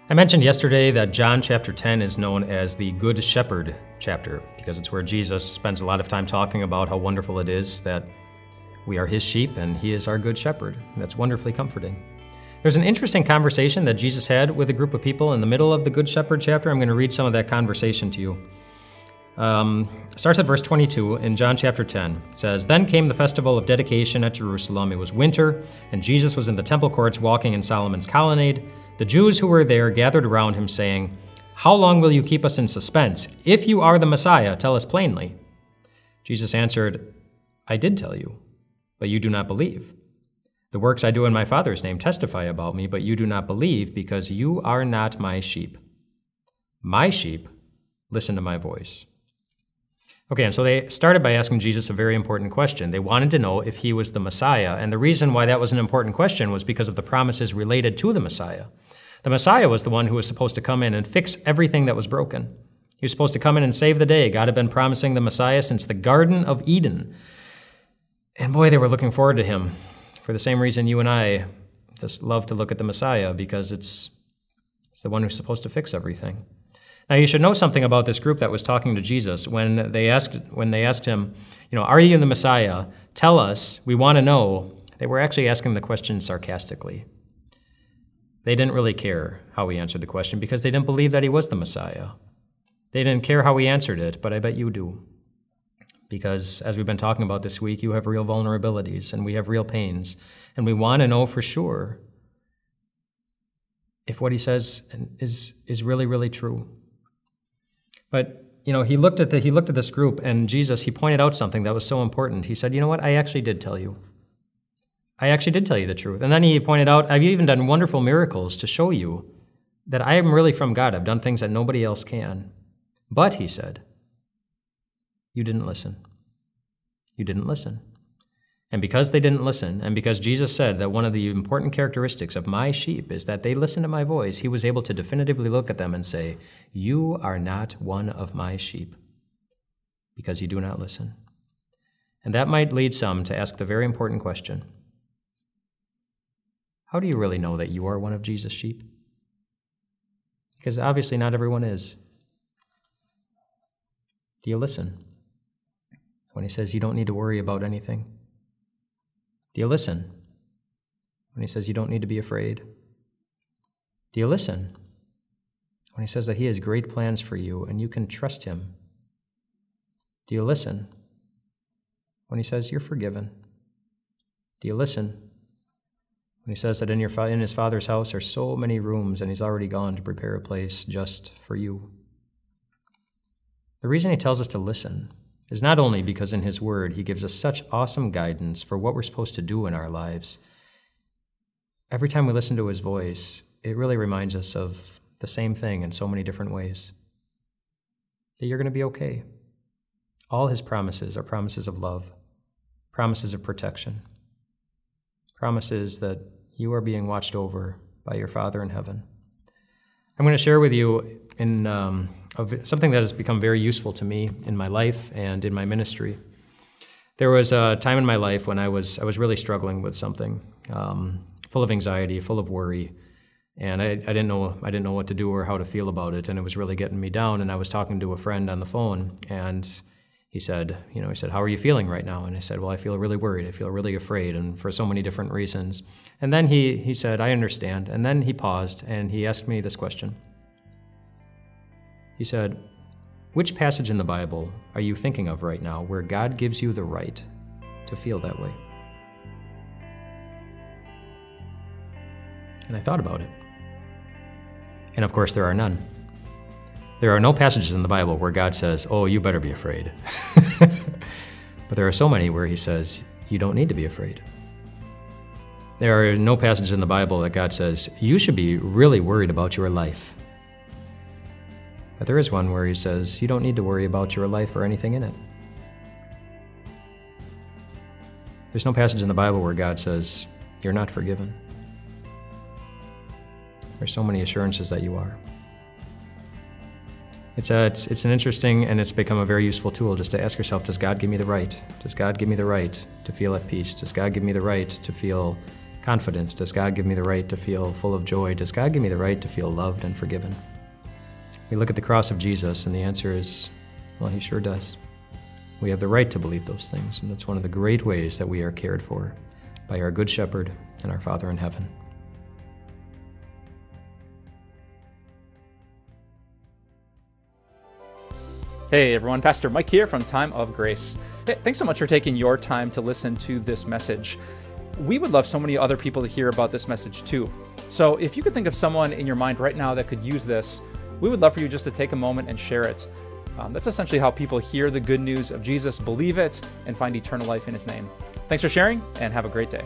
I mentioned yesterday that John chapter 10 is known as the Good Shepherd chapter because it's where Jesus spends a lot of time talking about how wonderful it is that we are his sheep and he is our good shepherd. That's wonderfully comforting. There's an interesting conversation that Jesus had with a group of people in the middle of the Good Shepherd chapter. I'm going to read some of that conversation to you. Starts at verse 22 in John chapter 10. It says, "Then came the festival of dedication at Jerusalem. It was winter, and Jesus was in the temple courts walking in Solomon's colonnade. The Jews who were there gathered around him, saying, 'How long will you keep us in suspense? If you are the Messiah, tell us plainly.' Jesus answered, 'I did tell you, but you do not believe. The works I do in my Father's name testify about me, but you do not believe because you are not my sheep. My sheep listen to my voice.'" Okay, and so they started by asking Jesus a very important question. They wanted to know if he was the Messiah, and the reason why that was an important question was because of the promises related to the Messiah. The Messiah was the one who was supposed to come in and fix everything that was broken. He was supposed to come in and save the day. God had been promising the Messiah since the Garden of Eden. And boy, they were looking forward to him for the same reason you and I just love to look at the Messiah, because it's the one who's supposed to fix everything. Now, you should know something about this group that was talking to Jesus. When they asked him, "Are you the Messiah? Tell us, we want to know," they were actually asking the question sarcastically. They didn't really care how he answered the question because they didn't believe that he was the Messiah. They didn't care how he answered it, but I bet you do. Because as we've been talking about this week, you have real vulnerabilities and we have real pains, and we want to know for sure if what he says is really, really true. But, he looked at this group, and Jesus, he pointed out something that was so important. He said, "You know what? I actually did tell you. I actually did tell you the truth." And then he pointed out, "I've even done wonderful miracles to show you that I am really from God. I've done things that nobody else can. But," he said, "you didn't listen. You didn't listen." And because they didn't listen, and because Jesus said that one of the important characteristics of my sheep is that they listen to my voice, he was able to definitively look at them and say, "You are not one of my sheep, because you do not listen." And that might lead some to ask the very important question: how do you really know that you are one of Jesus' sheep? Because obviously not everyone is. Do you listen when he says you don't need to worry about anything? Do you listen when he says you don't need to be afraid? Do you listen when he says that he has great plans for you and you can trust him? Do you listen when he says you're forgiven? Do you listen when he says that in his Father's house are so many rooms and he's already gone to prepare a place just for you? The reason he tells us to listen is not only because in his word he gives us such awesome guidance for what we're supposed to do in our lives. Every time we listen to his voice, it really reminds us of the same thing in so many different ways. That you're going to be okay. All his promises are promises of love, promises of protection, promises that you are being watched over by your Father in heaven. I'm going to share with you of something that has become very useful to me in my life and in my ministry. There was a time in my life when I was really struggling with something, full of anxiety, full of worry, and I didn't know what to do or how to feel about it, and it was really getting me down. And I was talking to a friend on the phone, and he said, "How are you feeling right now?" And I said, "Well, I feel really worried. I feel really afraid, and for so many different reasons." And then he said, "I understand." And then he paused and he asked me this question. He said, "Which passage in the Bible are you thinking of right now where God gives you the right to feel that way?" And I thought about it. And of course, there are none. There are no passages in the Bible where God says, "Oh, you better be afraid." But there are so many where he says, "You don't need to be afraid." There are no passages in the Bible that God says, "You should be really worried about your life." But there is one where he says, "You don't need to worry about your life or anything in it." There's no passage in the Bible where God says, "You're not forgiven." There's so many assurances that you are. It's an interesting, and it's become a very useful tool just to ask yourself, does God give me the right? Does God give me the right to feel at peace? Does God give me the right to feel confidence? Does God give me the right to feel full of joy? Does God give me the right to feel loved and forgiven? We look at the cross of Jesus, and the answer is, well, he sure does. We have the right to believe those things, and that's one of the great ways that we are cared for by our Good Shepherd and our Father in heaven. Hey everyone, Pastor Mike here from Time of Grace. Hey, thanks so much for taking your time to listen to this message. We would love so many other people to hear about this message too. So if you could think of someone in your mind right now that could use this, we would love for you just to take a moment and share it. That's essentially how people hear the good news of Jesus, believe it, and find eternal life in his name. Thanks for sharing, and have a great day.